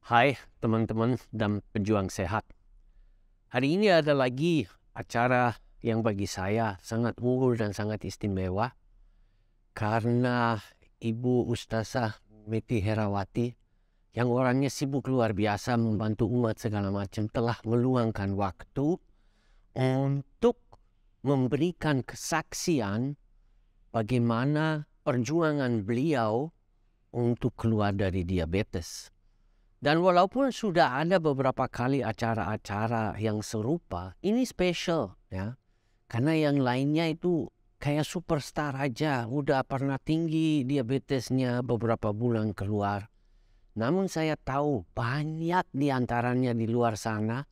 Hai teman-teman dan pejuang sehat. Hari ini ada lagi acara yang bagi saya sangat unggul dan sangat istimewa karena Ibu Ustazah Meti Herawati yang orangnya sibuk luar biasa membantu umat segala macam telah meluangkan waktu untuk memberikan kesaksian bagaimana perjuangan beliau untuk keluar dari diabetes. Dan walaupun sudah ada beberapa kali acara-acara yang serupa, ini spesial ya. Karena yang lainnya itu kayak superstar aja, udah pernah tinggi diabetesnya beberapa bulan keluar. Namun saya tahu banyak di antaranya di luar sana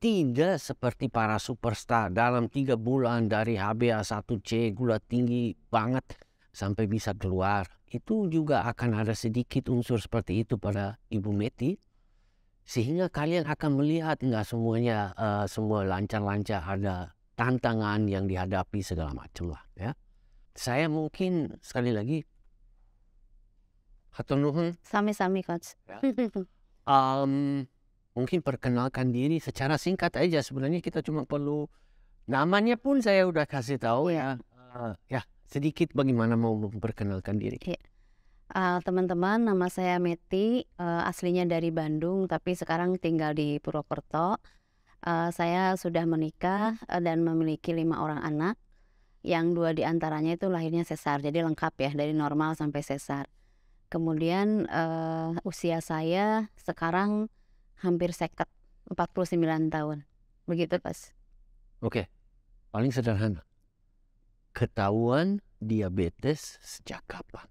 tidak seperti para superstar dalam 3 bulan dari HbA1c gula tinggi banget sampai bisa keluar. Itu juga akan ada sedikit unsur seperti itu pada Ibu Meti. Sehingga kalian akan melihat nggak semuanya semua lancar-lancar, ada tantangan yang dihadapi segala macam lah ya. Saya mungkin sekali lagi hatur nuhun. Sami-sami, Coach. Ya. Mungkin perkenalkan diri secara singkat aja. Sebenarnya kita cuma perlu namanya pun saya udah kasih tahu ya. Ya sedikit bagaimana mau memperkenalkan diri. Iya. Teman-teman, nama saya Meti, aslinya dari Bandung tapi sekarang tinggal di Purwokerto. Saya sudah menikah dan memiliki 5 orang anak, yang 2 diantaranya itu lahirnya sesar, jadi lengkap ya dari normal sampai sesar. Kemudian usia saya sekarang hampir 49 tahun, begitu Mas. Oke, paling sederhana. Ketahuan diabetes sejak kapan?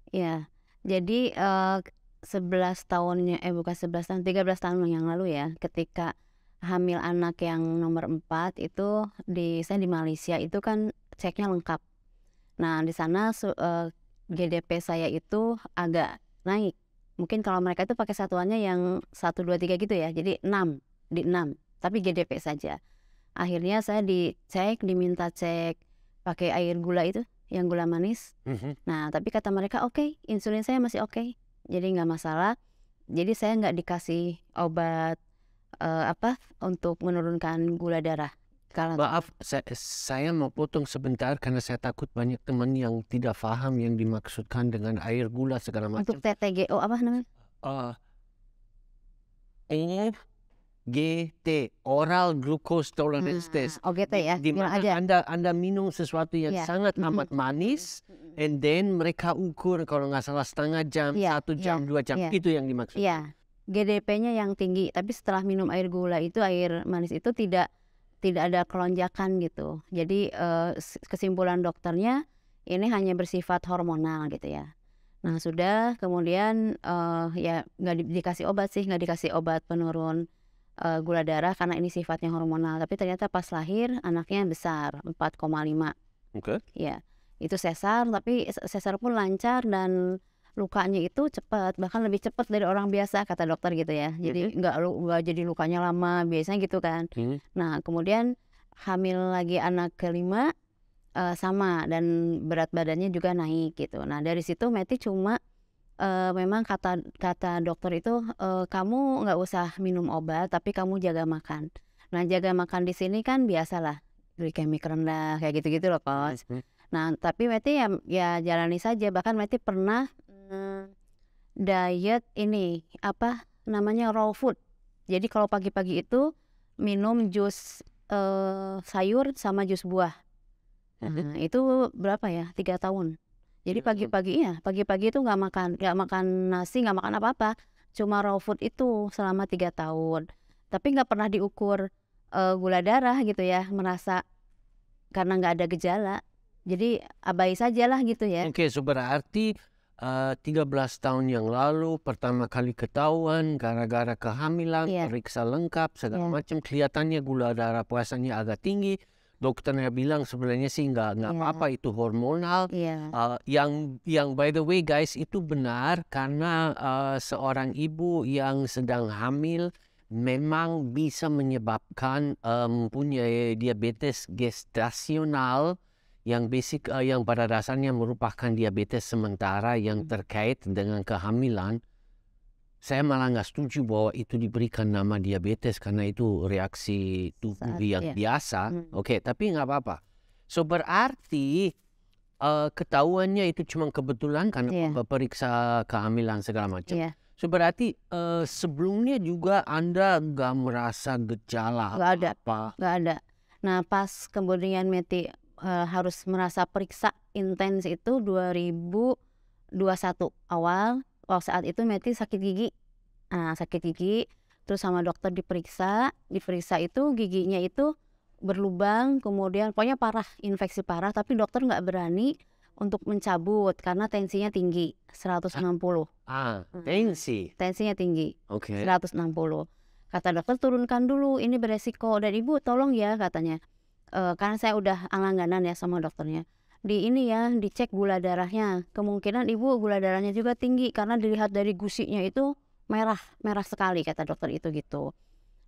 Ya, jadi 11 tahunnya, bukan 11 tahun, 13 tahun yang lalu ya, ketika hamil anak yang nomor 4 itu saya di Malaysia itu kan ceknya lengkap. Nah di sana GDP saya itu agak naik. Mungkin kalau mereka itu pakai satuannya yang 1, 2, 3 gitu ya, jadi 6, di 6, tapi GDP saja. Akhirnya saya dicek, diminta cek pakai air gula itu, yang gula manis. Nah tapi kata mereka oke, insulin saya masih oke, jadi nggak masalah. Jadi saya nggak dikasih obat untuk menurunkan gula darah. Maaf, saya mau potong sebentar karena saya takut banyak teman yang tidak paham yang dimaksudkan dengan air gula segala macam. Untuk TTGO apa namanya? OGT, Oral Glucose Tolerance Test. OGT ya, Di bilang mana aja. Anda minum sesuatu yang sangat amat manis, and then mereka ukur kalau nggak salah setengah jam, 1 jam, 2 jam, itu yang dimaksud. Iya, GDP-nya yang tinggi, tapi setelah minum air gula itu, air manis itu tidak ada kelonjakan gitu. Jadi kesimpulan dokternya ini hanya bersifat hormonal gitu ya. Nah sudah, kemudian ya nggak dikasih obat sih, nggak dikasih obat penurun gula darah karena ini sifatnya hormonal. Tapi ternyata pas lahir anaknya besar, 4,5. Oke. Ya, itu sesar, tapi sesar pun lancar dan lukanya itu cepat, bahkan lebih cepat dari orang biasa kata dokter gitu ya. Jadi nggak jadi lukanya lama, biasanya gitu kan. Nah kemudian hamil lagi anak ke-5 sama, dan berat badannya juga naik gitu. Nah dari situ Meti cuma memang kata dokter itu kamu nggak usah minum obat tapi kamu jaga makan. Nah jaga makan di sini kan biasalah, glikemik rendah kayak gitu-gitu loh Coach. Nah tapi Meti ya jalani saja. Bahkan Meti pernah diet ini apa namanya, raw food. Jadi kalau pagi-pagi itu minum jus sayur sama jus buah. Itu berapa ya, 3 tahun. Jadi pagi-pagi itu nggak makan nasi, nggak makan apa-apa, cuma raw food itu selama 3 tahun. Tapi nggak pernah diukur gula darah gitu ya, merasa karena nggak ada gejala. Jadi abai sajalah gitu ya. Oke, so berarti 13 tahun yang lalu pertama kali ketahuan gara-gara kehamilan, periksa lengkap segala macam, kelihatannya gula darah puasanya agak tinggi. Dokternya bilang sebenarnya sih nggak apa-apa, itu hormonal. Yang by the way guys, itu benar karena seorang ibu yang sedang hamil memang bisa menyebabkan mempunyai diabetes gestasional yang yang pada dasarnya merupakan diabetes sementara yang terkait dengan kehamilan. saya malah nggak setuju bahwa itu diberikan nama diabetes karena itu reaksi tubuh Saat yang ya. biasa. Oke, tapi nggak apa-apa. So berarti ketahuannya itu cuma kebetulan karena Iya. periksa kehamilan segala macam. Iya. So berarti sebelumnya juga Anda nggak merasa gejala Nggak ada. apa? Nggak ada. Nah pas kemudian Meti harus merasa periksa intens itu 2021 awal. Saat itu Meti sakit gigi. Nah sakit gigi, terus sama dokter diperiksa itu giginya itu berlubang, kemudian pokoknya parah, infeksi parah, tapi dokter nggak berani untuk mencabut karena tensinya tinggi, 160. Tensi. Tensinya tinggi, Oke. 160. Kata dokter turunkan dulu, ini beresiko. Dan ibu tolong ya katanya, karena saya udah langganan ya sama dokternya. Di ini ya, dicek gula darahnya. Kemungkinan ibu gula darahnya juga tinggi karena dilihat dari gusinya itu merah sekali kata dokter itu gitu.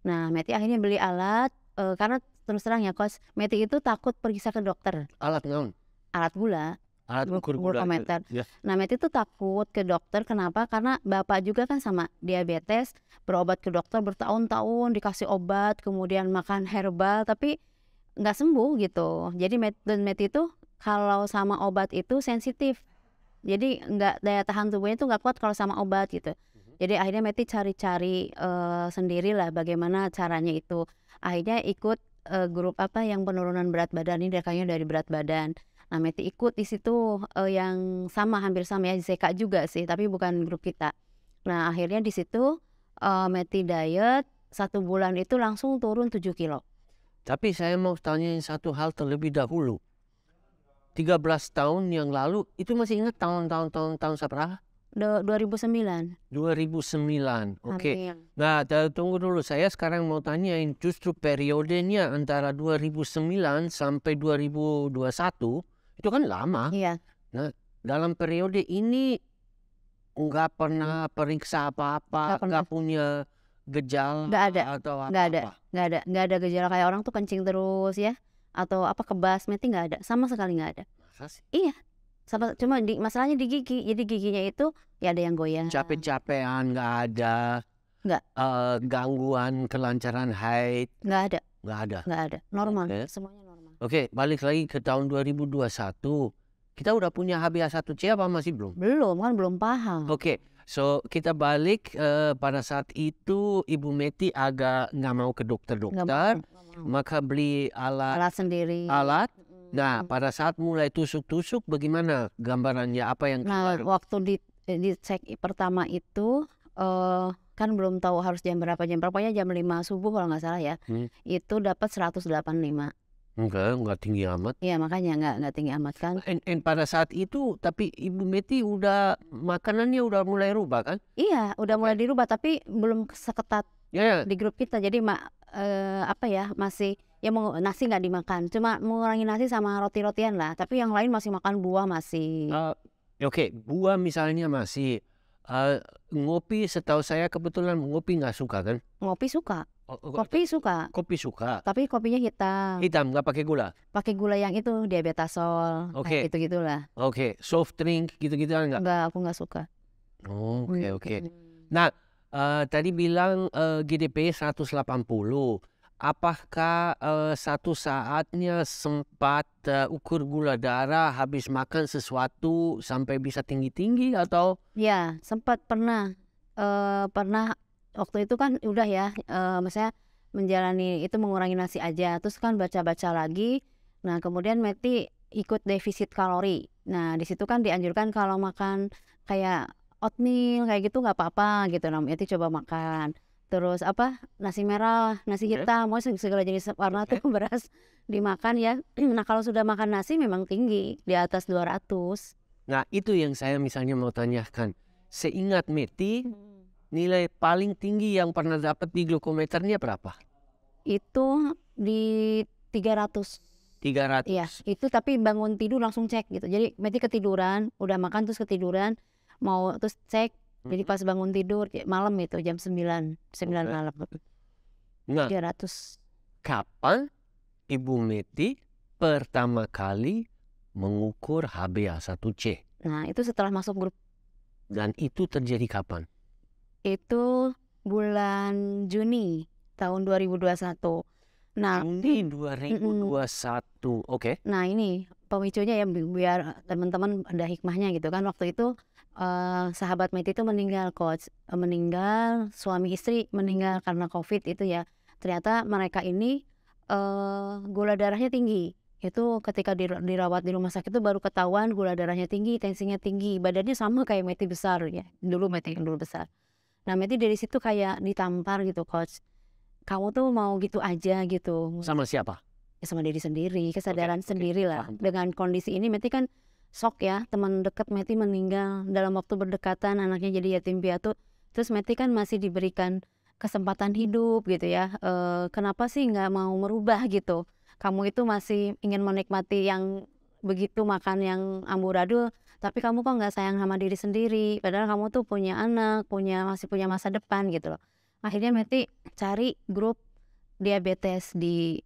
Nah, Meti akhirnya beli alat karena terus terang ya, Kos, Meti itu takut periksa ke dokter. Alat naon? Alat gula, Alat ukur gula. glukometer. Ya. Nah, Meti itu takut ke dokter. Kenapa? Karena bapak juga kan sama diabetes, berobat ke dokter bertahun-tahun, dikasih obat, kemudian makan herbal, tapi nggak sembuh gitu. Jadi Meti itu kalau sama obat itu sensitif. Jadi nggak, daya tahan tubuhnya itu nggak kuat kalau sama obat gitu. Jadi akhirnya Meti cari-cari sendiri lah bagaimana caranya itu. Akhirnya ikut grup yang penurunan berat badan, ini rekayasa dari berat badan. Nah Meti ikut di situ yang sama, hampir sama ya, ZK juga sih, tapi bukan grup kita. Nah akhirnya di situ Meti diet 1 bulan itu langsung turun 7 kilo. Tapi saya mau tanyain satu hal terlebih dahulu. 13 tahun yang lalu itu masih ingat tahun seberapa? 2009. 2009. Oke. Hamil. Nah, tunggu dulu. Saya sekarang mau tanyain justru periodenya antara 2009 sampai 2021 itu kan lama. Iya. Nah, dalam periode ini nggak pernah periksa apa-apa, nggak punya gejala Nggak ada. atau Nggak ada. apa-apa. Nggak ada gejala kayak orang tuh kencing terus ya, atau kebas. Meti nggak ada, sama sekali nggak ada. Masa sih? Iya, cuma masalahnya di gigi. Jadi giginya itu ya ada yang goyang. Capek-capean nggak ada. Nggak. Gangguan kelancaran haid Nggak ada. nggak ada. Normal. Oke. Semuanya normal. Oke, balik lagi ke tahun 2021. Kita udah punya HbA1c apa masih belum? Belum, kan belum paham. Oke, so kita balik pada saat itu Ibu Meti agak nggak mau ke Nggak dokter, mau. maka beli Alat sendiri. alat. Nah, pada saat mulai tusuk-tusuk, bagaimana gambarannya? Apa yang Nah, keluar? waktu dicek pertama itu kan belum tahu harus jam berapa, pokoknya jam 5 subuh kalau nggak salah ya. Itu dapat 185. Enggak tinggi amat. Iya, makanya nggak tinggi amat kan. And pada saat itu, tapi Ibu Meti udah makanannya udah mulai rubah kan? Iya, udah mulai dirubah tapi belum seketat Ya, di grup kita. Jadi masih ya nasi nggak dimakan, cuma mengurangi nasi sama roti-rotian lah. Tapi yang lain masih makan buah masih. Oke, buah misalnya masih. Ngopi, setahu saya kebetulan ngopi nggak suka kan? Ngopi suka, Kopi kopi suka, suka. tapi kopinya hitam, Hitam, nggak pakai gula. pakai gula yang itu diabetasol, Oke. itu gitulah. Oke, soft drink gitu-gitu nggak? Enggak, aku nggak suka. Oke. Nah, tadi bilang GDP 180. Apakah satu saatnya sempat ukur gula darah habis makan sesuatu sampai bisa tinggi-tinggi atau? Ya, sempat pernah waktu itu kan udah ya, maksudnya menjalani itu mengurangi nasi aja, terus kan baca-baca lagi. Nah, kemudian Meti ikut defisit kalori. Nah, di situ kan dianjurkan kalau makan kayak oatmeal kayak gitu nggak apa-apa gitu. Nah, Meti coba makan. Terus nasi merah, nasi hitam, mau segala jenis warna tuh beras dimakan ya. Nah, kalau sudah makan nasi memang tinggi di atas 200. Nah, itu yang saya misalnya mau tanyakan. Seingat Meti, nilai paling tinggi yang pernah dapat di glukometernya berapa? Itu di 300. 300. Iya, itu tapi bangun tidur langsung cek gitu. Jadi Meti ketiduran, udah makan terus ketiduran, mau terus cek. Jadi pas bangun tidur malam itu jam 9 malam. Nah, 300. kapan Ibu Meti pertama kali mengukur HbA1c? Nah, itu setelah masuk grup. Dan itu terjadi kapan? itu bulan Juni tahun 2021. Nah Juni 2021, oke. nah ini pemicunya ya biar teman-teman ada hikmahnya gitu kan. Waktu itu sahabat Meti itu meninggal, Coach. Meninggal, suami istri meninggal karena COVID itu ya. Ternyata mereka ini gula darahnya tinggi. Itu ketika dirawat di rumah sakit itu baru ketahuan gula darahnya tinggi, tensinya tinggi. Badannya sama kayak Meti besar ya. Dulu Meti yang dulu besar. Nah Meti dari situ kayak ditampar gitu, Coach. Kamu tuh mau gitu aja gitu. Sama siapa? Ya sama diri sendiri, kesadaran oke, sendiri lah. paham. Dengan kondisi ini Meti kan shock ya, teman dekat Meti meninggal dalam waktu berdekatan, anaknya jadi yatim piatu. Terus Meti kan masih diberikan kesempatan hidup gitu ya. Kenapa sih nggak mau merubah gitu? Kamu itu masih ingin menikmati yang begitu, makan yang amburadul, tapi kamu kok nggak sayang sama diri sendiri? Padahal kamu tuh punya anak, masih punya masa depan gitu loh. Akhirnya Meti cari grup diabetes di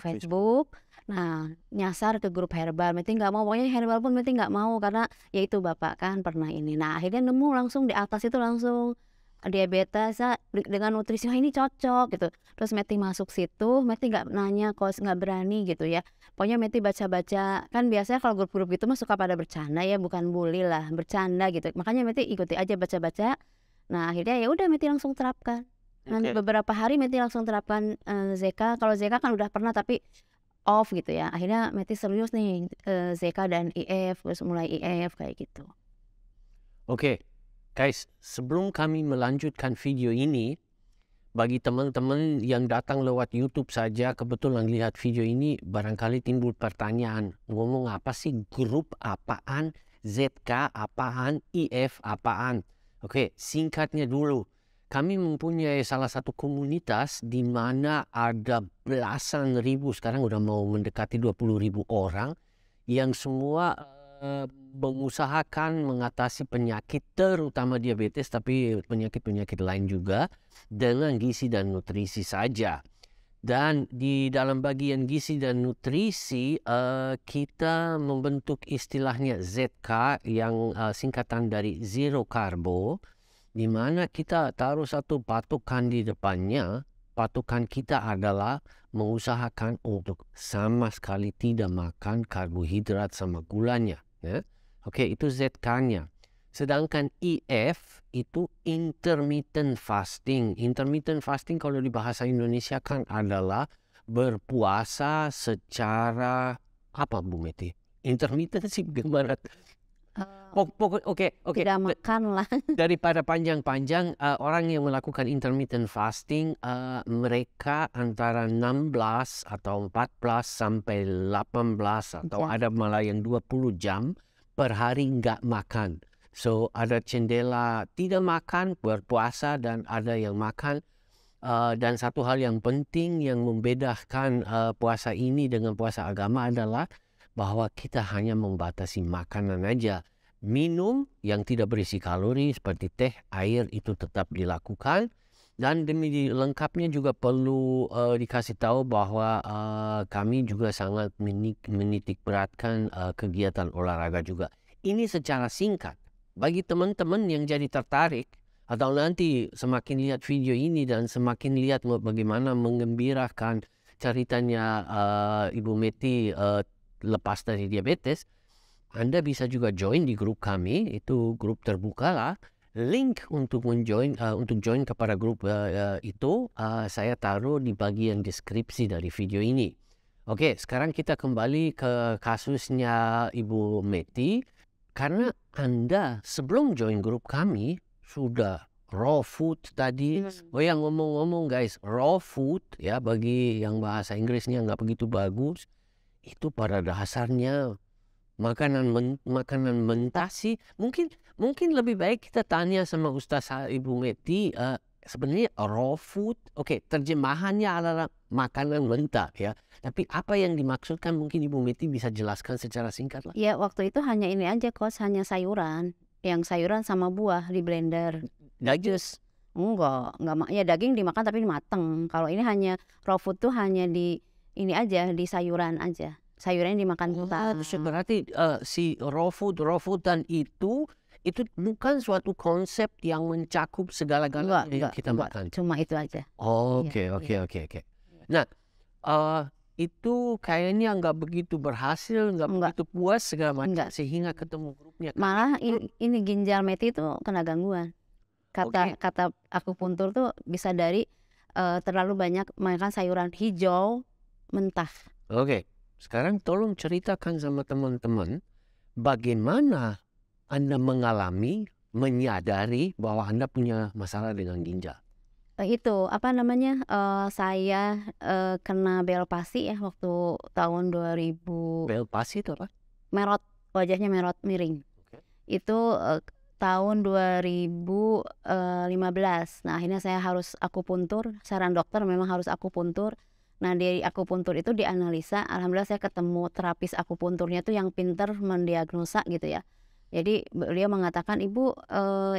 Facebook. Nah, nyasar ke grup herbal. Meti nggak mau, pokoknya herbal pun Meti nggak mau karena ya itu bapak kan pernah ini. Nah, akhirnya nemu langsung di atas itu langsung diabetes dengan nutrisi, wah ini cocok gitu. Terus Meti masuk situ, Meti nggak nanya, kok nggak berani gitu ya. Pokoknya Meti baca-baca, kan biasanya kalau grup-grup gitu mah suka pada bercanda ya, bukan bully lah, bercanda gitu. Makanya Meti ikuti aja baca-baca. Nah, akhirnya ya udah Meti langsung terapkan. Nanti beberapa hari Meti langsung terapkan ZK. Kalau ZK kan udah pernah tapi off gitu ya. Akhirnya Meti serius nih ZK dan IF, terus mulai IF kayak gitu. Oke, guys, sebelum kami melanjutkan video ini, bagi teman-teman yang datang lewat YouTube saja, kebetulan lihat video ini, barangkali timbul pertanyaan, ngomong apa sih, grup apaan, ZK apaan, IF apaan. Oke, singkatnya dulu. Kami mempunyai salah satu komunitas di mana ada belasan ribu, sekarang udah mau mendekati 20.000 orang, yang semua mengusahakan mengatasi penyakit terutama diabetes, tapi penyakit-penyakit lain juga dengan gizi dan nutrisi saja. Dan di dalam bagian gizi dan nutrisi kita membentuk istilahnya ZK yang singkatan dari Zero Carbo, di mana kita taruh satu patokan di depannya. Patokan kita adalah mengusahakan untuk sama sekali tidak makan karbohidrat sama gulanya. Ya. Oke, itu ZK-nya. Sedangkan IF itu intermittent fasting. Intermittent fasting kalau di bahasa Indonesia kan adalah berpuasa secara apa, Bu Meti? Intermittent sih gimana? Oke. Tidak makan lah. Daripada panjang-panjang, orang yang melakukan intermittent fasting, mereka antara 16 atau 14 sampai 18 atau ada malah yang 20 jam per hari nggak makan. So ada jendela tidak makan, berpuasa, dan ada yang makan. Dan satu hal yang penting yang membedakan puasa ini dengan puasa agama adalah bahwa kita hanya membatasi makanan aja. Minum yang tidak berisi kalori seperti teh, air itu tetap dilakukan. Dan demi lengkapnya juga perlu dikasih tahu bahwa kami juga sangat menitik beratkan kegiatan olahraga juga. Ini secara singkat. Bagi teman-teman yang jadi tertarik atau nanti semakin lihat video ini dan semakin lihat bagaimana mengembirakan ceritanya Ibu Meti lepas dari diabetes, Anda bisa juga join di grup kami. Itu grup terbuka lah. Link untuk join kepada grup itu saya taruh di bagian deskripsi dari video ini. Oke, sekarang kita kembali ke kasusnya Ibu Meti. Karena Anda sebelum join grup kami sudah raw food tadi. Oh ya, ngomong-ngomong guys, raw food ya, bagi yang bahasa Inggrisnya nggak begitu bagus, itu pada dasarnya makanan mentah sih. Mungkin lebih baik kita tanya sama Ustaz Ibu Meti, sebenarnya raw food, oke, terjemahannya adalah makanan mentah ya. Tapi apa yang dimaksudkan mungkin Ibu Meti bisa jelaskan secara singkat lah. Ya waktu itu hanya ini aja, Coach, hanya sayuran. Yang sayuran sama buah di blender. Daging? Jus. Enggak ya, daging dimakan tapi mateng. Kalau ini hanya raw food tuh hanya di ini aja, di sayuran aja. Sayurannya dimakan mentah. Berarti si raw food dan itu itu bukan suatu konsep yang mencakup segala-galanya yang kita makan. Cuma itu aja. Oke. Nah, itu kayaknya nggak begitu berhasil, nggak begitu puas segala macam sehingga ketemu grupnya. Malah ini ginjal Meti itu kena gangguan. Kata akupuntur tuh bisa dari terlalu banyak makan sayuran hijau mentah. Oke. Sekarang tolong ceritakan sama teman-teman bagaimana Anda menyadari bahwa Anda punya masalah dengan ginjal. Itu saya kena Bell Palsy ya waktu tahun 2000. Bell Palsy itu apa? Merot, wajahnya merot miring. Itu tahun 2015. Nah akhirnya saya harus akupuntur, saran dokter memang harus akupuntur. Nah di akupuntur itu dianalisa, alhamdulillah saya ketemu terapis akupunturnya tuh yang pinter mendiagnosa gitu ya. Jadi beliau mengatakan, ibu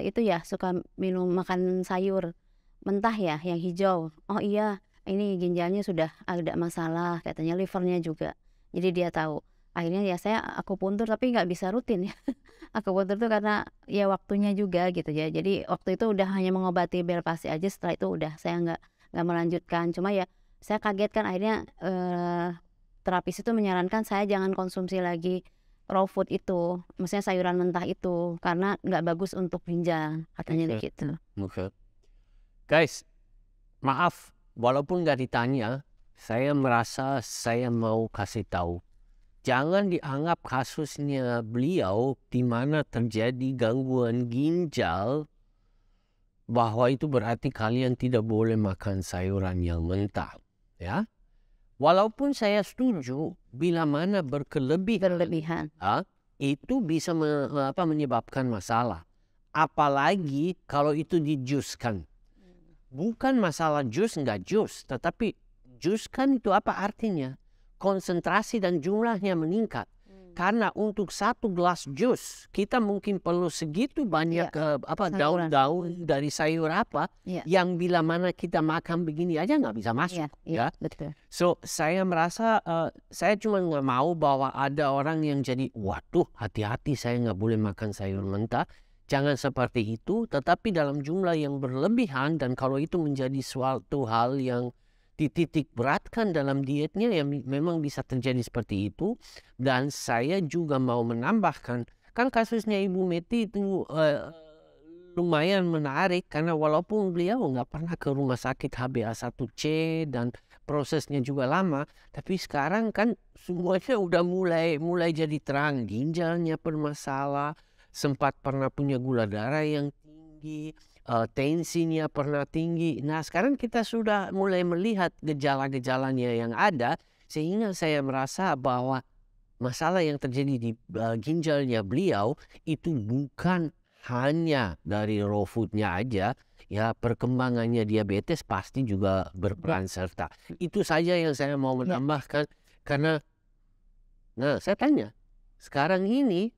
itu ya suka makan sayur mentah ya yang hijau. Oh iya, ini ginjalnya sudah ada masalah, katanya livernya juga. Jadi dia tahu. Akhirnya ya saya akupuntur tapi nggak bisa rutin ya. Akupuntur tuh karena ya waktunya juga gitu ya. Jadi waktu itu udah hanya mengobati Bell Palsy aja, setelah itu udah saya nggak melanjutkan. Cuma ya saya kaget kan akhirnya terapis itu menyarankan saya jangan konsumsi lagi raw food itu, maksudnya sayuran mentah itu, karena nggak bagus untuk ginjal, katanya gitu. Guys, maaf, walaupun nggak ditanya, saya merasa saya mau kasih tahu. Jangan dianggap kasusnya beliau di mana terjadi gangguan ginjal bahwa itu berarti kalian tidak boleh makan sayuran yang mentah, ya. Walaupun saya setuju bila mana berlebihan, itu bisa menyebabkan masalah. Apalagi kalau itu dijuskan. Bukan masalah jus nggak jus, tetapi jus kan itu apa artinya? Konsentrasi dan jumlahnya meningkat. Karena untuk satu gelas jus kita mungkin perlu segitu banyak daun-daun dari sayur apa yang bila mana kita makan begini aja nggak bisa masuk. Betul. So saya merasa saya cuma nggak mau bahwa ada orang yang jadi waduh hati-hati saya nggak boleh makan sayur mentah. Jangan seperti itu, tetapi dalam jumlah yang berlebihan dan kalau itu menjadi suatu hal yang dititik beratkan dalam dietnya yang memang bisa terjadi seperti itu. Dan saya juga mau menambahkan, kan kasusnya Ibu Meti itu lumayan menarik karena walaupun beliau nggak pernah ke rumah sakit HbA1c dan prosesnya juga lama, tapi sekarang kan semuanya udah mulai jadi terang, ginjalnya bermasalah, sempat pernah punya gula darah yang tinggi, tensinya pernah tinggi. Nah sekarang kita sudah mulai melihat gejala-gejalanya yang ada, sehingga saya merasa bahwa masalah yang terjadi di ginjalnya beliau itu bukan hanya dari raw foodnya aja, ya perkembangannya diabetes pasti juga berperan serta. Itu saja yang saya mau menambahkan karena, nah saya tanya, sekarang ini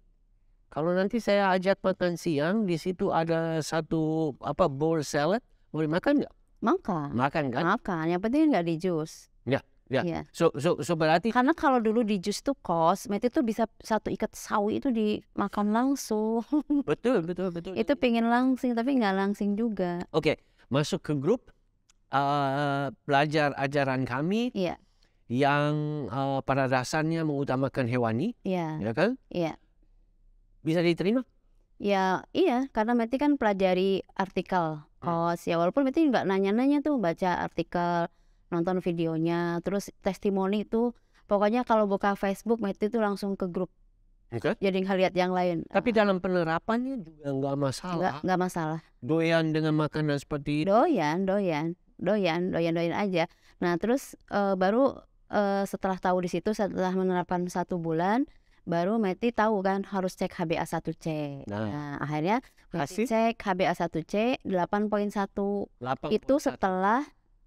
kalau nanti saya ajak makan siang, di situ ada satu bowl salad, boleh makan nggak? Makan kan? Makan, yang penting nggak di jus. Ya. So berarti karena kalau dulu di jus tuh Meti tuh bisa satu ikat sawi itu dimakan langsung. Betul. Itu pengen langsing tapi nggak langsing juga. Oke, masuk ke grup belajar ajaran kami yang pada dasarnya mengutamakan hewani, ya kan? Iya. Bisa diterima? Ya iya, karena Meti kan pelajari artikel ya walaupun Meti nggak nanya-nanya tuh, baca artikel, nonton videonya, terus testimoni tuh pokoknya kalau buka Facebook Meti tuh langsung ke grup. Jadi nggak lihat yang lain. Tapi dalam penerapannya juga nggak masalah. Nggak masalah. Doyan dengan makanan seperti itu? Doyan aja. Nah terus baru setelah tahu di situ, setelah menerapkan 1 bulan, baru Meti tahu kan harus cek HbA1c. Nah akhirnya Meti cek HbA1c 8.1. Itu setelah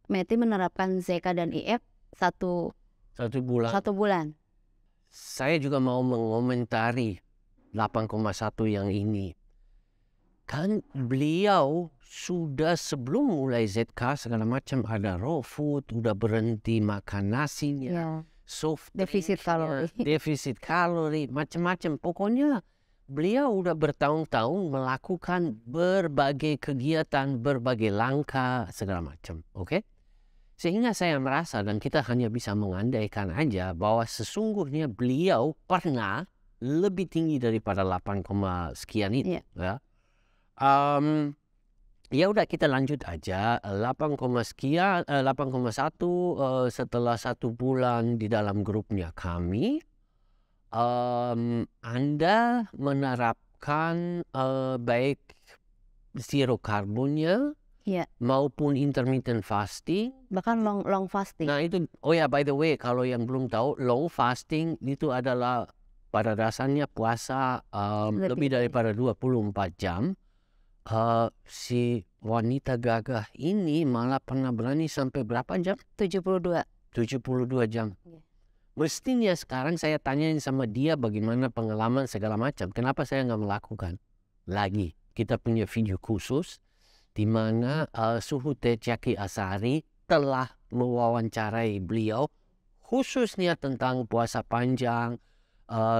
Meti menerapkan ZK dan IF 1 bulan. Saya juga mau mengomentari 8,1 yang ini. Kan beliau sudah sebelum mulai ZK segala macam ada raw food, udah berhenti makan nasinya, soft defisit kalori, macam-macam. Pokoknya beliau udah bertahun-tahun melakukan berbagai kegiatan, berbagai langkah, segala macam. Oke? Sehingga saya merasa dan kita hanya bisa mengandaikan aja bahwa sesungguhnya beliau pernah lebih tinggi daripada 8, sekian itu. Iya. Ya. Ya udah kita lanjut aja 8, sekian 8,1 setelah 1 bulan di dalam grupnya kami. Anda menerapkan baik zero karbonnya Iya. maupun intermittent fasting. Bahkan long fasting. Nah itu, oh ya by the way, kalau yang belum tahu, long fasting itu adalah pada dasarnya puasa lebih daripada 24 jam. Si wanita gagah ini malah pernah berani sampai berapa jam? 72. 72 jam. Iya. Mestinya sekarang saya tanyain sama dia bagaimana pengalaman segala macam. Kenapa saya nggak melakukan? Lagi, kita punya video khusus di mana Suhu Teh Jaki Asari telah mewawancarai beliau khususnya tentang puasa panjang,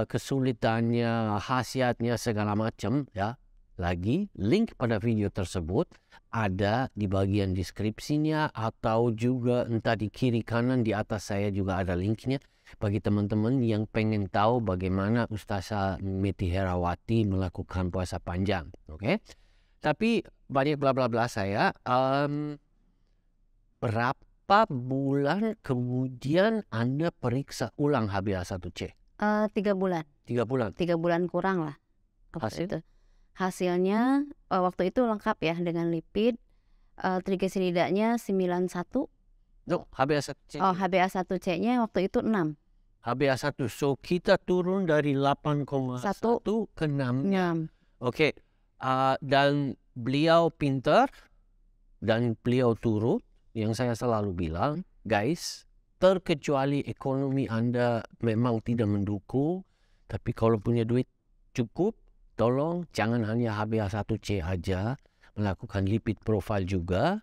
kesulitannya, khasiatnya segala macam ya. Lagi, link pada video tersebut ada di bagian deskripsinya atau juga entah di kiri kanan di atas saya juga ada linknya bagi teman-teman yang pengen tahu bagaimana Ustazah Meti Herawati melakukan puasa panjang. Oke? Tapi banyak bla bla bla saya. Berapa bulan kemudian Anda periksa ulang HbA1c? 3 bulan. 3 bulan. 3 bulan kurang lah. Hasil? Itu. Hasilnya waktu itu lengkap ya dengan lipid, trigliseridanya 91. No, HbA1c. Oh, HbA1c-nya waktu itu 6. HbA1, so kita turun dari 8,1 ke 6. 6. Oke, dan beliau pintar dan beliau turut. Yang saya selalu bilang, guys, terkecuali ekonomi Anda memang tidak mendukung, tapi kalau punya duit cukup, tolong jangan hanya HbA1c aja, melakukan lipid profile juga.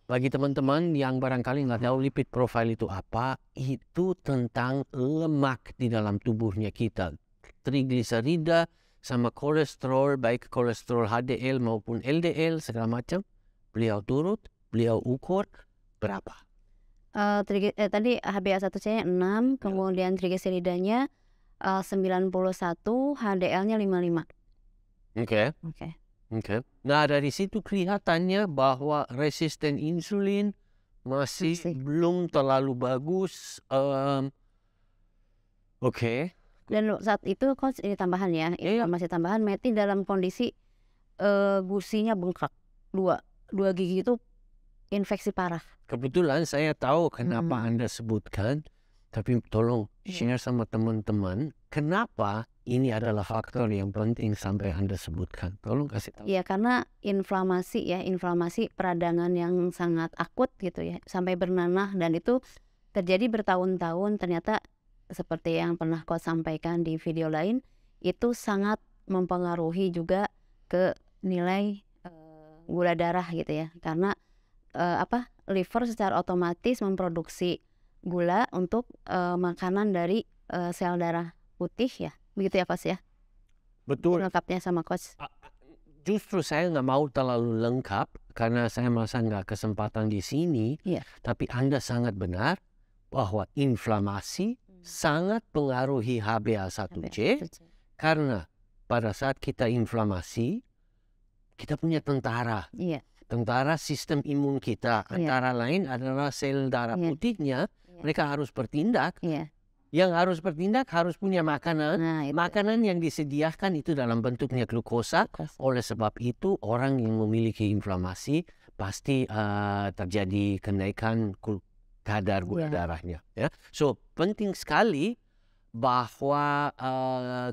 Bagi teman-teman yang barangkali nggak tahu lipid profile itu apa, itu tentang lemak di dalam tubuhnya kita. Trigliserida sama kolesterol, baik kolesterol HDL maupun LDL segala macam. Beliau turut, beliau ukur berapa. Tadi HbA1c-nya 6, kemudian trigliseridanya 91, HDL-nya 55. Oke. Oke. Nah dari situ kelihatannya bahwa resisten insulin masih belum terlalu bagus. Oke. Dan saat itu coach ini tambahan ya, informasi tambahan, Meti dalam kondisi gusinya bengkak, 2 gigi itu infeksi parah. Kebetulan saya tahu kenapa Anda sebutkan, tapi tolong share sama teman-teman kenapa ini adalah faktor yang penting sampai Anda sebutkan. Tolong kasih tahu. Iya, karena inflamasi peradangan yang sangat akut gitu ya, sampai bernanah, dan itu terjadi bertahun-tahun. Ternyata seperti yang pernah Coach sampaikan di video lain, itu sangat mempengaruhi juga ke nilai gula darah gitu ya. Karena liver secara otomatis memproduksi gula untuk makanan dari sel darah putih ya. Begitu ya Coach ya? Betul. Lengkapnya sama Coach. Justru saya nggak mau terlalu lengkap karena saya merasa nggak kesempatan di sini. Iya. Tapi Anda sangat benar bahwa inflamasi sangat pengaruhi HbA1c karena pada saat kita inflamasi kita punya tentara. Iya. Tentara sistem imun kita. Antara lain adalah sel darah putihnya. Mereka harus bertindak. Yang harus bertindak harus punya makanan. Makanan yang disediakan itu dalam bentuknya glukosa. Oleh sebab itu orang yang memiliki inflamasi pasti terjadi kenaikan kadar gula darahnya. Ya. So penting sekali bahwa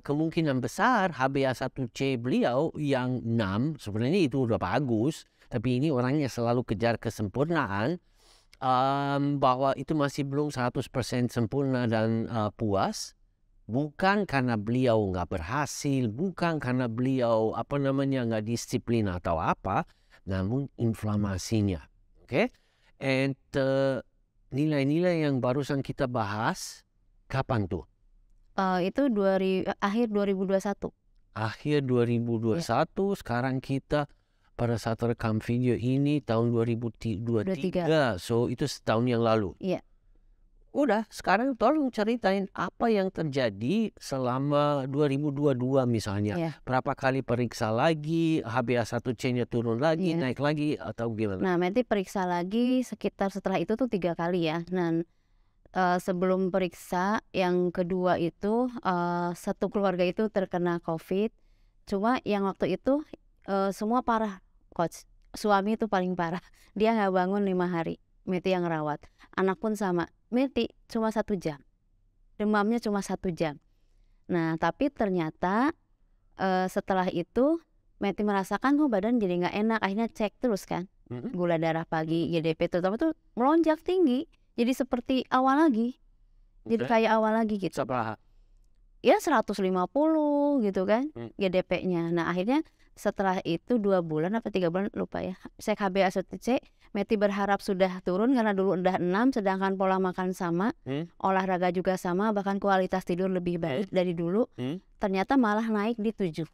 kemungkinan besar HbA1c beliau yang 6 sebenarnya itu udah bagus. Tapi ini orangnya selalu kejar kesempurnaan, bahwa itu masih belum 100% sempurna dan puas. Bukan karena beliau nggak berhasil, bukan karena beliau nggak disiplin atau apa, namun inflamasinya. Oke? And nilai-nilai yang barusan kita bahas, kapan tuh? Itu akhir 2021. akhir 2021, sekarang kita pada saat rekam video ini tahun 2023. So itu setahun yang lalu. Iya. Udah, sekarang tolong ceritain apa yang terjadi selama 2022 misalnya. Iya. Berapa kali periksa lagi, HbA1c-nya turun lagi, Iya. naik lagi, atau gimana? Nah, Meti periksa lagi sekitar setelah itu tuh 3 kali ya. Dan sebelum periksa yang kedua itu satu keluarga itu terkena COVID. Cuma yang waktu itu semua parah, Coach. Suami itu paling parah. Dia nggak bangun 5 hari. Meti yang rawat. Anak pun sama. Meti cuma 1 jam. Demamnya cuma 1 jam. Nah, tapi ternyata setelah itu Meti merasakan kok badan jadi nggak enak. Akhirnya cek terus kan. Gula darah pagi, GDP terutama tuh melonjak tinggi. Jadi seperti awal lagi. Jadi kayak awal lagi gitu. Seberapa? Ya 150 gitu kan GDP-nya. Nah, akhirnya setelah itu 2 bulan apa 3 bulan lupa ya. Cek HbA1c, Meti berharap sudah turun karena dulu udah 6, sedangkan pola makan sama, olahraga juga sama, bahkan kualitas tidur lebih baik dari dulu. Ternyata malah naik di 7,1.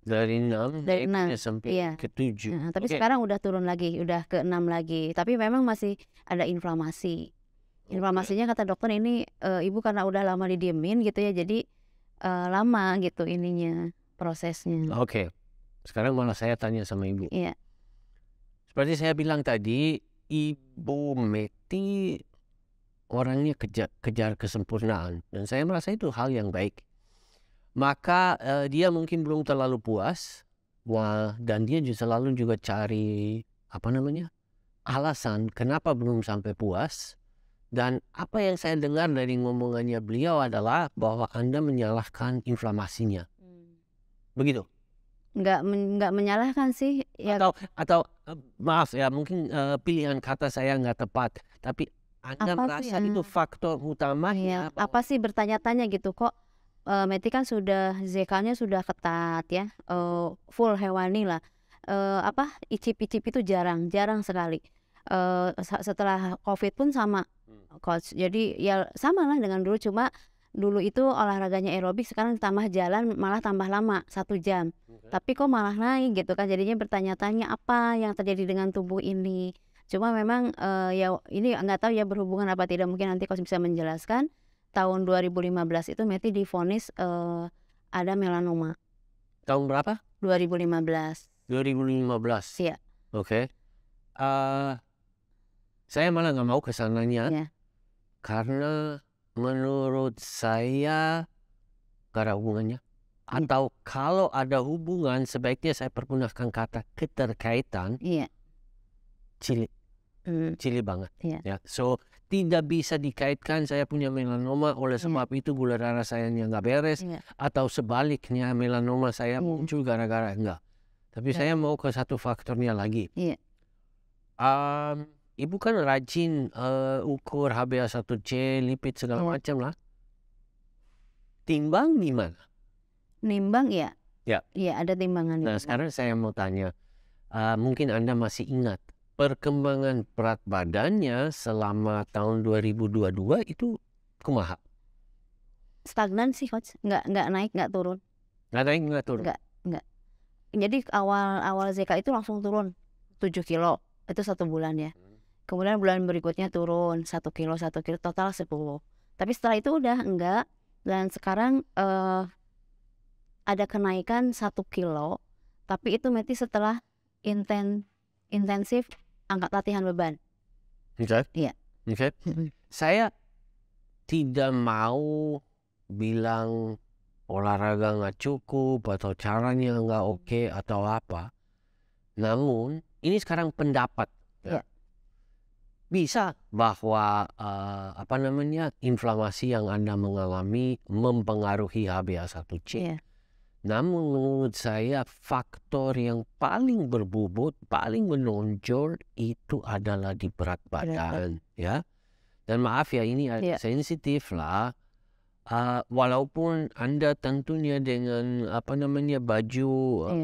Dari 6 Dari 6, sampai iya. ke 7. Nah, tapi sekarang udah turun lagi, udah ke 6 lagi. Tapi memang masih ada inflamasi. Inflamasinya kata dokter ini ibu karena udah lama didiemin gitu ya, jadi lama gitu ininya prosesnya. Oke. Sekarang malah saya tanya sama ibu. Iya. Seperti saya bilang tadi, Ibu Meti orangnya kejar kesempurnaan, dan saya merasa itu hal yang baik. Maka dia mungkin belum terlalu puas, dan dia selalu juga cari alasan kenapa belum sampai puas. Dan apa yang saya dengar dari ngomongannya beliau adalah bahwa Anda menyalahkan inflamasinya. Begitu? Nggak menyalahkan sih ya. Atau maaf ya, mungkin pilihan kata saya nggak tepat, tapi Anda merasa itu faktor utamanya ya, apa sih bertanya-tanya gitu kok. Meti kan sudah ZK-nya sudah ketat ya, full hewani lah. Icip-icip itu jarang sekali. Setelah COVID pun sama, Coach. Jadi ya sama lah dengan dulu, cuma dulu itu olahraganya aerobik, sekarang tambah jalan malah tambah lama 1 jam. Tapi kok malah naik gitu kan, jadinya bertanya-tanya apa yang terjadi dengan tubuh ini. Cuma memang ya ini nggak tahu ya berhubungan apa tidak, mungkin nanti Coach bisa menjelaskan. Tahun 2015 itu Meti divonis ada melanoma. Tahun berapa? 2015. 2015. Iya. Oke. Saya malah nggak mau kesananya. Iya. Karena menurut saya gak ada hubungannya. Atau kalau ada hubungan, sebaiknya saya pergunakan kata keterkaitan. Iya. Cilik banget. Iya. Ya. So tidak bisa dikaitkan saya punya melanoma oleh sebab itu gula darah saya nggak beres, atau sebaliknya melanoma saya muncul gara-gara enggak. Tapi saya mau ke satu faktornya lagi. Iya. Ibu kan rajin ukur HbA1c, lipid segala macam lah. Timbang di mana? Nimbang ya? Ya. Iya, ada timbangan. Nah, sekarang saya mau tanya, mungkin Anda masih ingat perkembangan berat badannya selama tahun 2022 itu kumaha? Stagnan sih, Coach. Nggak naik, nggak turun. Nggak naik, nggak turun? Nggak. Jadi awal ZK itu langsung turun 7 kilo. Itu 1 bulan ya. Kemudian bulan berikutnya turun 1 kilo, total 10. Tapi setelah itu udah enggak. Dan sekarang ada kenaikan 1 kilo. Tapi itu Meti setelah intensif angkat latihan beban. Oke. Iya. Oke. Saya tidak mau bilang olahraga nggak cukup atau caranya nggak oke atau apa. Namun ini sekarang pendapat. Ya. Bisa bahwa inflamasi yang Anda mengalami mempengaruhi HbA1c. Iya. Namun menurut saya faktor yang paling berbobot, paling menonjol itu adalah di berat badan, ya. Dan maaf ya, ini sensitif lah. Walaupun Anda tentunya dengan baju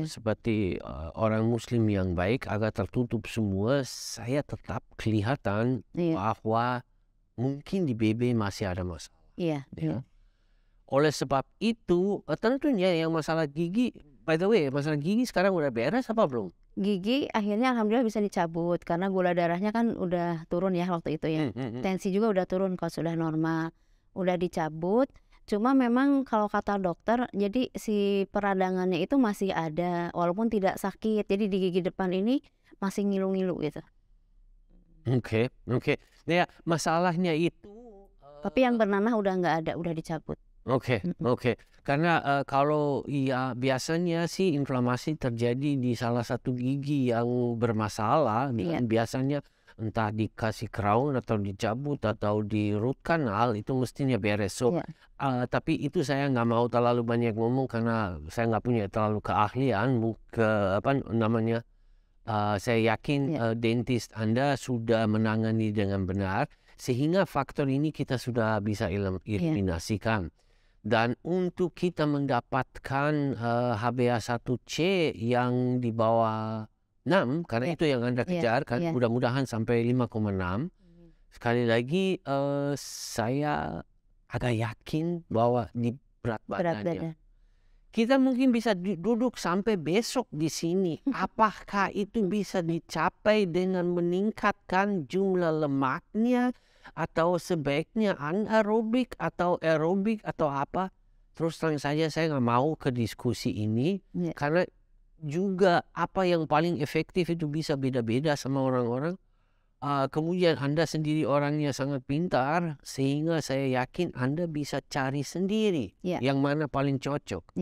seperti orang Muslim yang baik, agak tertutup semua, saya tetap kelihatan bahwa mungkin di BB masih ada masalah. Iya. Ya. Oleh sebab itu, tentunya yang masalah gigi, by the way, masalah gigi sekarang udah beres apa belum? Gigi akhirnya alhamdulillah bisa dicabut karena gula darahnya kan udah turun ya waktu itu ya. Tensi juga udah turun kalau sudah normal. Udah dicabut. Cuma memang kalau kata dokter, jadi si peradangannya itu masih ada walaupun tidak sakit. Jadi di gigi depan ini masih ngilu-ngilu gitu. Oke. Nah, masalahnya itu Tapi yang bernanah udah nggak ada, udah dicabut. Oke. Karena kalau biasanya sih inflamasi terjadi di salah satu gigi yang bermasalah, dan biasanya entah dikasih crown atau dicabut atau di root canal itu mestinya beres. So, tapi itu saya nggak mau terlalu banyak ngomong karena saya nggak punya terlalu keahlian. Saya yakin dentist Anda sudah menangani dengan benar sehingga faktor ini kita sudah bisa eliminasikan. Dan untuk kita mendapatkan HbA1c yang di bawah 6, karena itu yang Anda kejar kan, mudah-mudahan sampai 5,6. Sekali lagi saya agak yakin bahwa di berat badannya. Kita mungkin bisa duduk sampai besok di sini. Apakah itu bisa dicapai dengan meningkatkan jumlah lemaknya? Atau sebaiknya anaerobik atau aerobik atau apa? Terus terang saja saya nggak mau ke diskusi ini. Karena juga apa yang paling efektif itu bisa beda-beda sama orang-orang. Kemudian Anda sendiri orangnya sangat pintar, sehingga saya yakin Anda bisa cari sendiri yang mana paling cocok.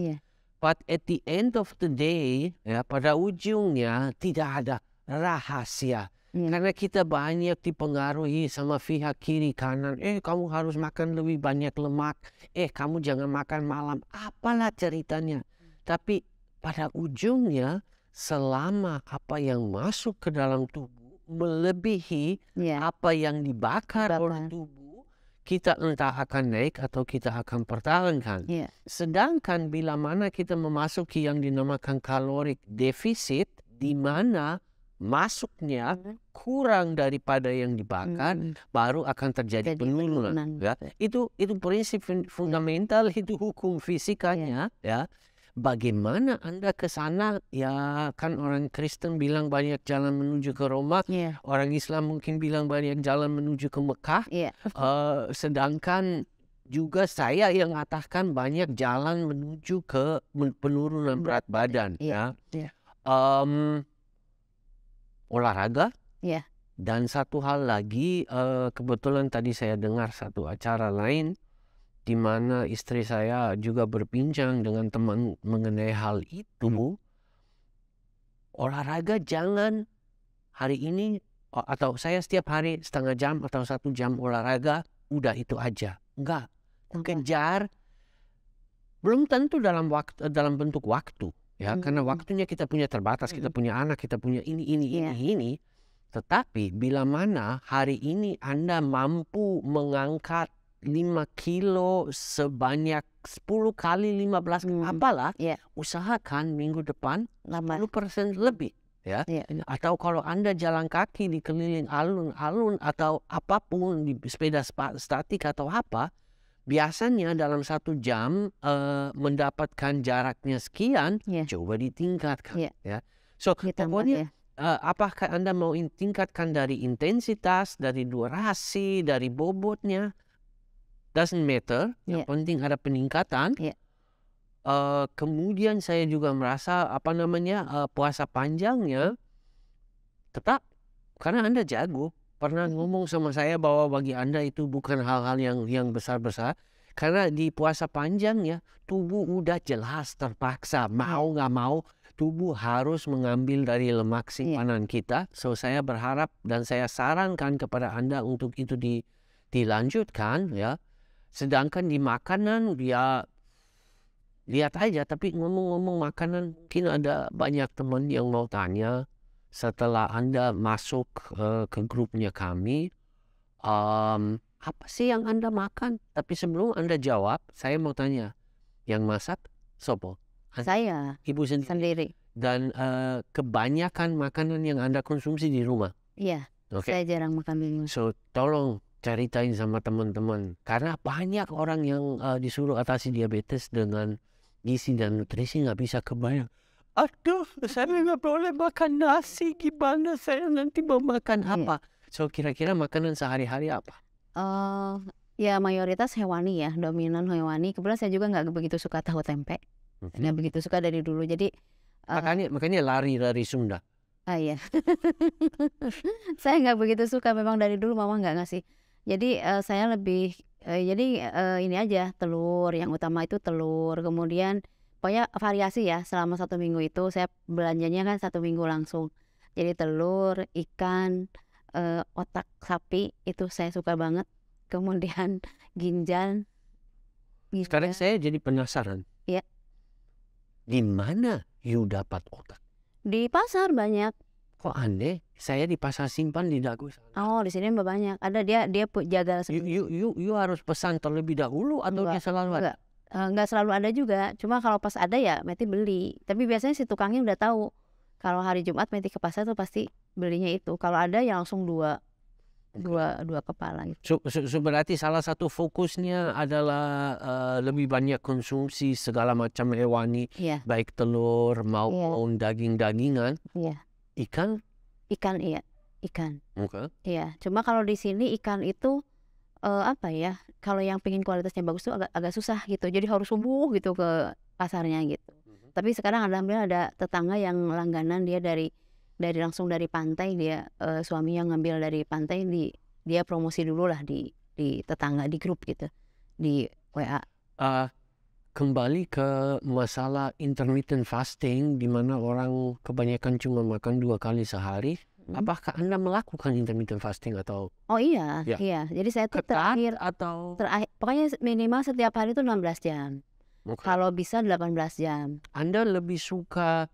But at the end of the day, ya, pada ujungnya tidak ada rahasia. Karena kita banyak dipengaruhi sama pihak kiri kanan. Kamu harus makan lebih banyak lemak. Kamu jangan makan malam. Apalah ceritanya. Tapi pada ujungnya, selama apa yang masuk ke dalam tubuh melebihi apa yang dibakar oleh tubuh, kita entah akan naik atau kita akan pertahankan. Sedangkan bila mana kita memasuki yang dinamakan caloric deficit, di mana masuknya kurang daripada yang dibakar, baru akan terjadi penurunan. Ya. Itu prinsip fundamental, itu hukum fisikanya. Ya. Bagaimana Anda ke sana? Ya kan orang Kristen bilang banyak jalan menuju ke Roma, orang Islam mungkin bilang banyak jalan menuju ke Mekah. Sedangkan juga saya yang mengatakan banyak jalan menuju ke penurunan berat badan. Olahraga. Dan satu hal lagi, kebetulan tadi saya dengar satu acara lain di mana istri saya juga berbincang dengan teman mengenai hal itu. Olahraga jangan hari ini atau saya setiap hari setengah jam atau 1 jam olahraga, udah itu aja. Enggak. Kejar belum tentu dalam bentuk waktu, ya, karena waktunya kita punya terbatas, kita punya anak, kita punya ini. Tetapi bila mana hari ini Anda mampu mengangkat 5 kilo sebanyak 10 kali 15 apalah, usahakan minggu depan 10% lebih. Ya. Atau kalau Anda jalan kaki di keliling alun-alun atau apapun di sepeda statik atau apa, biasanya dalam 1 jam mendapatkan jaraknya sekian, coba ditingkatkan. So pokoknya apakah Anda mau tingkatkan dari intensitas, dari durasi, dari bobotnya, doesn't matter. Yang penting ada peningkatan. Kemudian saya juga merasa puasa panjangnya tetap, karena Anda jago. Pernah ngomong sama saya bahwa bagi Anda itu bukan hal-hal yang besar-besar. Karena di puasa panjang ya, tubuh udah jelas terpaksa. Mau nggak mau, tubuh harus mengambil dari lemak simpanan kita. So saya berharap dan saya sarankan kepada Anda untuk itu dilanjutkan. Ya. Sedangkan di makanan, ya lihat aja. Tapi ngomong-ngomong makanan, mungkin ada banyak teman yang mau tanya. Setelah Anda masuk ke grupnya kami, apa sih yang Anda makan? Tapi sebelum Anda jawab, saya mau tanya, yang masak sopo? Saya. Ibu sendiri. Dan kebanyakan makanan yang Anda konsumsi di rumah? Iya. Saya jarang makan di rumah. So tolong ceritain sama teman-teman? Karena banyak orang yang disuruh atasi diabetes dengan gizi dan nutrisi nggak bisa kebayang. Aduh, saya nggak boleh makan nasi. Gimana saya nanti mau makan Iya. apa? So kira-kira makanan sehari-hari apa? Ya mayoritas hewani ya, dominan hewani. Kebetulan saya juga nggak begitu suka tahu tempe, nggak begitu suka dari dulu. Jadi Makanya lari dari Sunda. iya. Saya nggak begitu suka, memang dari dulu mama nggak ngasih. Jadi saya lebih ini aja, telur, yang utama itu telur. Kemudian pokoknya variasi ya, selama 1 minggu itu saya belanjanya kan 1 minggu langsung. Jadi telur, ikan, otak sapi itu saya suka banget. Kemudian ginjal. Sekarang saya jadi penasaran. Iya. Di mana you dapat otak? Di pasar banyak. Kok aneh? Saya di pasar simpan di dagu sana. Oh, di sini banyak. Ada, dia jaga sendiri. You harus pesan terlebih dahulu atau dia selalu ada? Enggak selalu ada juga. Cuma kalau pas ada ya Meti beli. Tapi biasanya si tukangnya udah tahu. Kalau hari Jumat Meti ke pasar tuh pasti belinya itu. Kalau ada ya langsung dua kepala gitu. So berarti salah satu fokusnya adalah lebih banyak konsumsi segala macam hewani, Iya. baik telur maupun daging-dagingan. Iya. Ikan? Ikan, iya. Ikan. Oke. Iya. Cuma kalau di sini ikan itu apa ya? Kalau yang pengen kualitasnya bagus tuh agak susah gitu. Jadi harus subuh gitu ke pasarnya gitu. Tapi sekarang alhamdulillah ada tetangga yang langganan, dia dari langsung dari pantai, dia suaminya ngambil dari pantai, dia promosi dulu lah di tetangga, di grup gitu, di WA. Kembali ke masalah intermittent fasting, di mana orang kebanyakan cuma makan 2 kali sehari. Apakah Anda melakukan intermittent fasting atau? Oh iya, Ya. iya. Jadi saya tuh Ketat terakhir atau? pokoknya minimal setiap hari itu 16 jam. Oke. Kalau bisa 18 jam. Anda lebih suka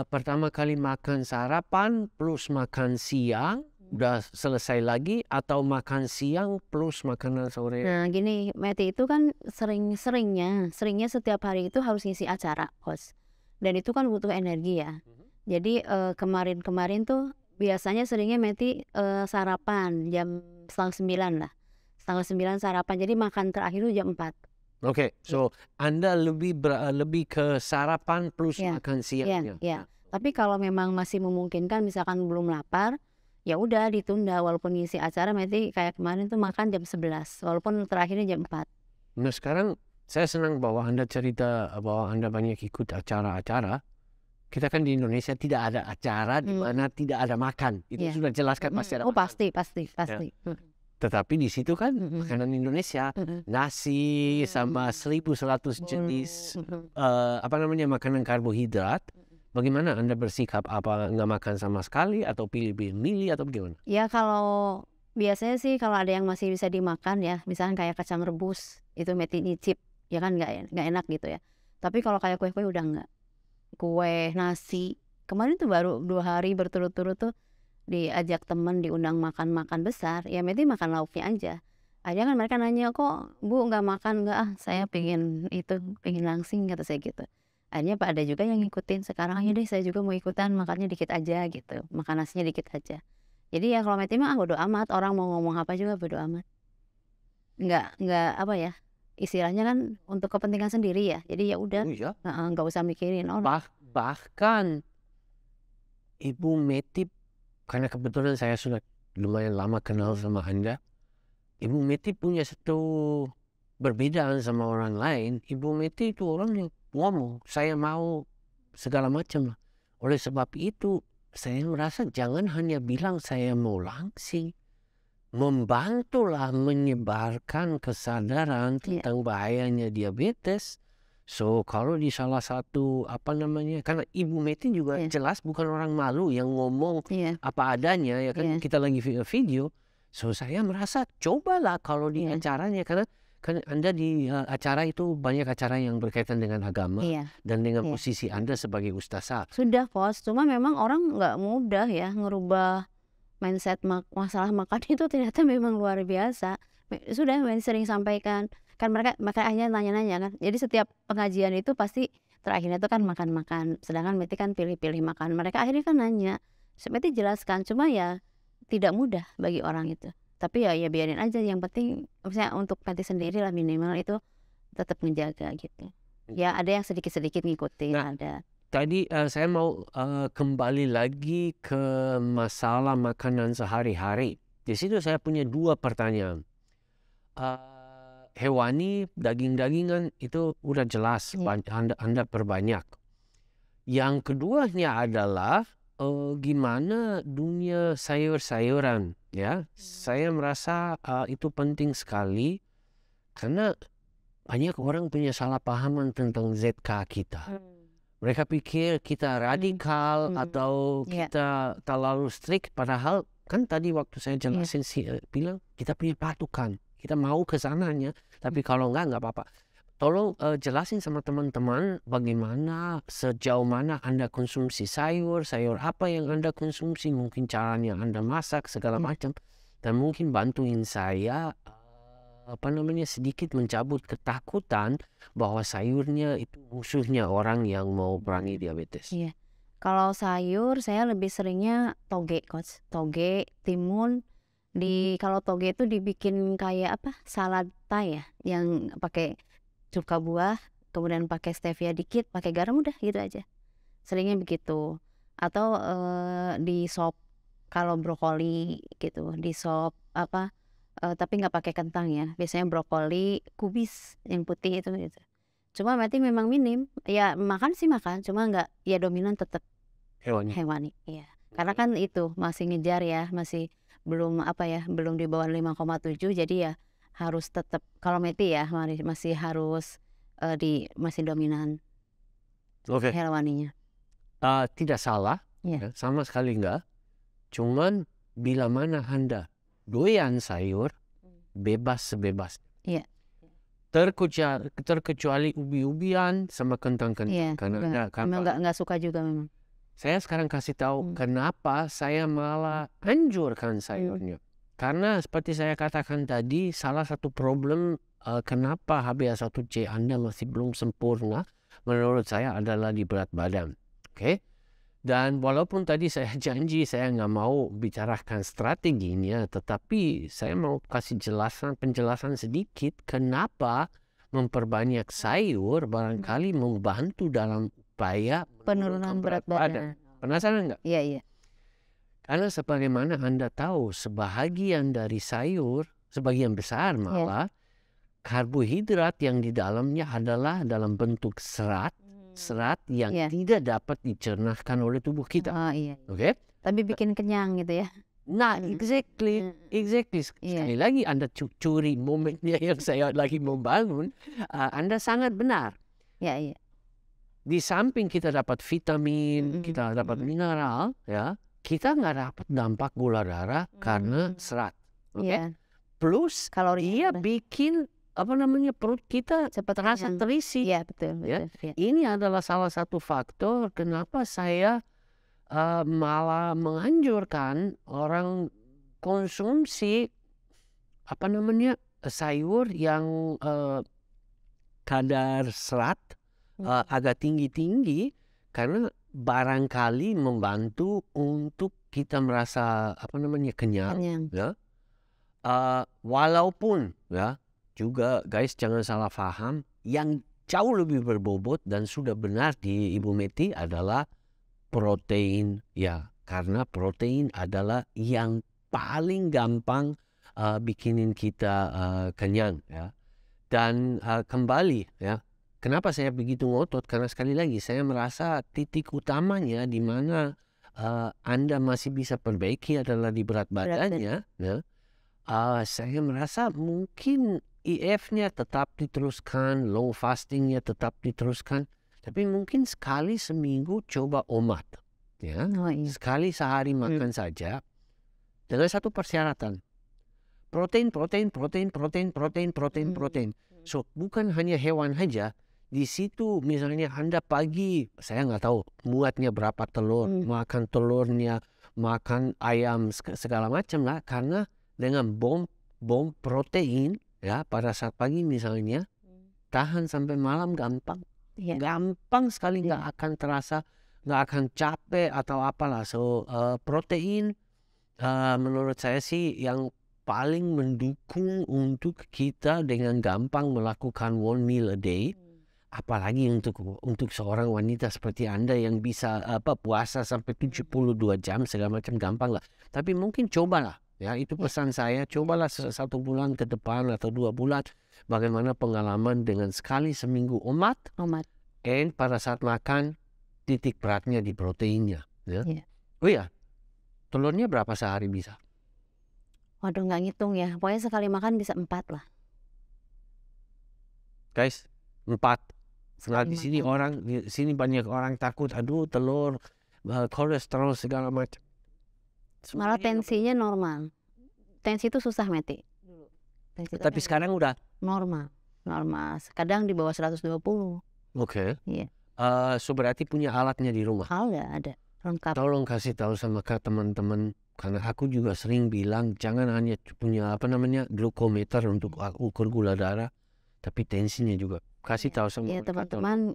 pertama kali makan sarapan plus makan siang, udah selesai lagi, atau makan siang plus makanan sore? Nah gini, Meti itu kan seringnya setiap hari itu harus ngisi acara, host. Dan itu kan butuh energi ya. Jadi kemarin tuh biasanya seringnya Meti sarapan jam 8:30 lah. 8:30 sarapan, jadi makan terakhir itu jam 4. Oke, so Anda lebih ke sarapan plus makan siangnya. Iya. Tapi kalau memang masih memungkinkan, misalkan belum lapar, ya udah ditunda. Walaupun ngisi acara, Meti kayak kemarin tuh makan jam 11, walaupun terakhirnya jam 4. Nah sekarang saya senang bahwa Anda cerita bahwa Anda banyak ikut acara-acara. Kita kan di Indonesia tidak ada acara di mana tidak ada makan. Itu sudah jelas kan, pasti ada Oh makan. pasti. Tetapi di situ kan makanan Indonesia, nasi sama 1.100 jenis makanan karbohidrat. Bagaimana Anda bersikap? Apa nggak makan sama sekali atau pilih-pilih atau bagaimana? Ya kalau biasanya sih kalau ada yang masih bisa dimakan ya, misalnya kayak kacang rebus, itu Meti nyicip, ya kan nggak enak gitu ya. Tapi kalau kayak kue-kue udah nggak. Kue, nasi. Kemarin tuh baru 2 hari berturut-turut tuh diajak temen, diundang makan besar, ya Meti makan lauknya aja. Akhirnya kan mereka nanya, kok Bu nggak makan? Nggak, saya pengen langsing, kata saya gitu. Akhirnya Pak ada juga yang ngikutin, sekarang aja deh saya juga mau ikutan, makannya dikit aja gitu, makan nasinya dikit aja. Jadi ya kalau Meti mah bodo amat, orang mau ngomong apa juga bodo amat. Nggak apa ya, istilahnya kan untuk kepentingan sendiri ya. Jadi ya udah, nggak usah mikirin orang. Bahkan Ibu Meti, karena kebetulan saya sudah lumayan lama kenal sama Anda, Ibu Meti punya satu perbedaan sama orang lain. Ibu Meti itu orang yang ngomong, saya mau segala macam. Oleh sebab itu, saya merasa jangan hanya bilang saya mau langsing. Membantulah menyebarkan kesadaran tentang bahayanya diabetes. So kalau di salah satu karena Ibu Meti juga jelas bukan orang malu yang ngomong apa adanya, ya kan, kita lagi video. So saya merasa cobalah kalau di acaranya, karena kan Anda di acara itu banyak acara yang berkaitan dengan agama dan dengan posisi Anda sebagai ustazah. Sudah Kos, cuma memang orang nggak mudah ya ngerubah mindset masalah makan itu, ternyata memang luar biasa. Sudah sering sampaikan. Kan mereka akhirnya nanya-nanya kan. Jadi setiap pengajian itu pasti terakhirnya itu kan makan-makan. Sedangkan Meti kan pilih-pilih makan. Mereka akhirnya kan nanya. Meti jelaskan, cuma ya tidak mudah bagi orang itu. Tapi ya biarin aja, yang penting misalnya untuk Patty sendiri lah minimal itu tetap menjaga gitu. Ya ada yang sedikit-sedikit ngikutin, Nah, ada. tadi saya mau kembali lagi ke masalah makanan sehari-hari. Di situ saya punya 2 pertanyaan. Hewani, daging-dagingan itu udah jelas Iya. Anda perbanyak. Yang keduanya adalah gimana dunia sayur-sayuran ya. Saya merasa itu penting sekali karena banyak orang punya salah pahaman tentang ZK kita. Mereka pikir kita radikal atau Iya. kita terlalu strict, padahal kan tadi waktu saya Iya. jelasin bilang kita punya patokan. Kita mau ke sananya, tapi kalau nggak apa-apa. Tolong jelasin sama teman-teman bagaimana, sejauh mana Anda konsumsi sayur apa yang Anda konsumsi, mungkin caranya Anda masak segala macam, dan mungkin bantuin saya sedikit mencabut ketakutan bahwa sayurnya itu musuhnya orang yang mau perangi diabetes. Iya. Kalau sayur saya lebih seringnya toge, Coach. Toge, timun. Kalau toge itu dibikin kayak apa? Salad Thai ya, yang pakai cuka buah, kemudian pakai stevia dikit, pakai garam, udah gitu aja. Seringnya begitu. Atau di sop kalau brokoli gitu, di sop apa tapi nggak pakai kentang ya. Biasanya brokoli kubis yang putih itu gitu. Cuma berarti memang minim. Ya makan sih makan, cuma nggak, ya dominan tetap Hewani. hewani. Iya. Karena kan itu masih ngejar ya, masih belum belum di bawah 5,7, jadi ya harus tetap, kalau Meti ya masih harus masih dominan Oke. hewaninya. Tidak salah, Iya. sama sekali enggak. Cuman bila mana Anda doyan sayur, bebas sebebas. Iya. Terkecuali ubi-ubian sama kentang-kentang. Iya. Karena Memang nggak suka juga memang. saya sekarang kasih tahu kenapa saya malah anjurkan sayurnya. Karena seperti saya katakan tadi, salah satu problem kenapa HbA1c Anda masih belum sempurna, menurut saya adalah di berat badan. Oke? Dan walaupun tadi saya janji saya nggak mau bicarakan strateginya, tetapi saya mau kasih penjelasan sedikit kenapa memperbanyak sayur barangkali membantu dalam upaya Penurunan berat badan. Penasaran nggak? Iya. Karena sebagaimana Anda tahu, sebagian dari sayur, sebagian besar malah, karbohidrat yang di dalamnya adalah dalam bentuk serat yang tidak dapat dicernahkan oleh tubuh kita. Oh iya. Oke? Tapi bikin kenyang gitu ya. Nah, exactly. Sekali lagi Anda curi momennya yang saya lagi membangun. Anda sangat benar. Iya. Di samping kita dapat vitamin, kita dapat mineral, ya, kita nggak dapat dampak gula darah karena serat. Iya. Plus kalori bikin perut kita cepat terasa terisi. Iya, betul. Ya. Iya. Ini adalah salah satu faktor kenapa saya malah menganjurkan orang konsumsi sayur yang kadar serat agak tinggi karena barangkali membantu untuk kita merasa kenyang. Ya. Walaupun ya juga guys, jangan salah paham, yang jauh lebih berbobot dan sudah benar di Ibu Meti adalah protein, ya, karena protein adalah yang paling gampang bikinin kita kenyang, ya. Dan kembali, ya, kenapa saya begitu ngotot? Karena sekali lagi saya merasa titik utamanya di mana Anda masih bisa perbaiki adalah di berat badannya. Ya. Saya merasa mungkin IF-nya tetap diteruskan, low fastingnya tetap diteruskan, tapi mungkin sekali seminggu coba omat, ya. Sekali sehari makan saja dengan satu persyaratan, protein. So bukan hanya hewan saja. Di situ misalnya Anda pagi, saya nggak tahu muatnya berapa telur, makan telurnya, makan ayam segala macam lah, karena dengan bom protein, ya, pada saat pagi misalnya tahan sampai malam gampang. Gampang sekali, nggak akan terasa, nggak akan capek atau apalah. So protein menurut saya sih yang paling mendukung untuk kita dengan gampang melakukan one meal a day. Apalagi untuk seorang wanita seperti Anda yang bisa puasa sampai 72 jam segala macam, gampang lah. Tapi mungkin cobalah, ya itu pesan saya, cobalah 1 bulan ke depan atau 2 bulan bagaimana pengalaman dengan sekali seminggu omat. And pada saat makan titik beratnya di proteinnya, ya. Oh iya, telurnya berapa sehari bisa? Waduh, nggak ngitung ya, pokoknya sekali makan bisa 4 lah. Guys, 4. Nah, Sekali di makan. sini banyak orang takut, aduh telur, kolesterol segala macam. Malah tensinya normal. Tensi itu susah, Meti. Tapi sekarang udah normal. Kadang di bawah 120. Oke. Iya. So berarti punya alatnya di rumah. Ada, lengkap. Tolong kasih tahu sama teman-teman, karena aku juga sering bilang jangan hanya punya glukometer untuk ukur gula darah, tapi tensinya juga. Kasih tahu sama teman-teman,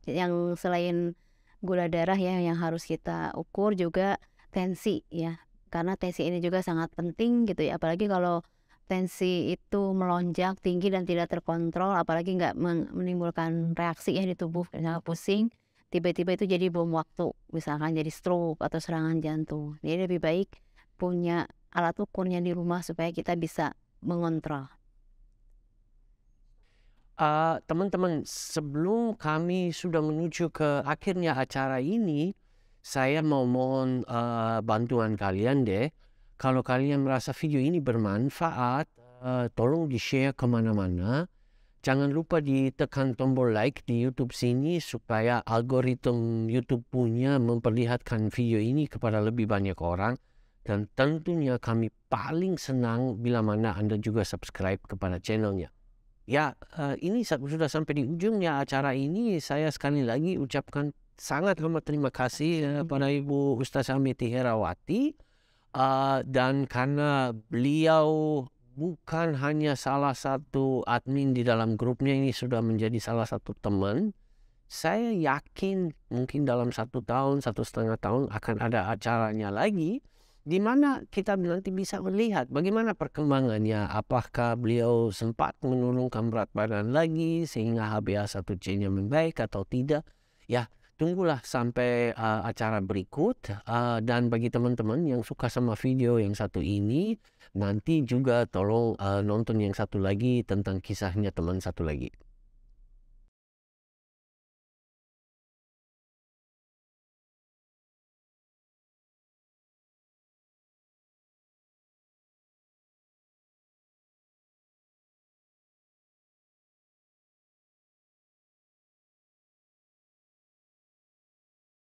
yang selain gula darah ya yang harus kita ukur juga tensi ya. Karena tensi ini juga sangat penting gitu ya, apalagi kalau tensi itu melonjak tinggi dan tidak terkontrol, apalagi nggak menimbulkan reaksi ya di tubuh, misalnya pusing, tiba-tiba itu jadi bom waktu, misalkan jadi stroke atau serangan jantung. Jadi lebih baik punya alat ukurnya di rumah supaya kita bisa mengontrol. Teman-teman, sebelum kami sudah menuju ke akhirnya acara ini, saya mau mohon bantuan kalian deh. Kalau kalian merasa video ini bermanfaat, tolong di-share kemana-mana. Jangan lupa ditekan tombol like di YouTube sini supaya algoritma YouTube punya memperlihatkan video ini kepada lebih banyak orang. Dan tentunya kami paling senang bila mana Anda juga subscribe kepada channelnya. Ya, ini sudah sampai di ujungnya acara ini. Saya sekali lagi ucapkan sangat amat terima kasih pada Ibu Ustazah Meti Herawati. Dan karena beliau bukan hanya salah satu admin di dalam grupnya, ini sudah menjadi salah satu teman. Saya yakin mungkin dalam 1 tahun, 1,5 tahun akan ada acaranya lagi, di mana kita nanti bisa melihat bagaimana perkembangannya. Apakah beliau sempat menurunkan berat badan lagi sehingga HbA1c-nya membaik atau tidak. Ya, tunggulah sampai acara berikut. Dan bagi teman-teman yang suka sama video yang satu ini, nanti juga tolong nonton yang satu lagi tentang kisahnya teman satu lagi.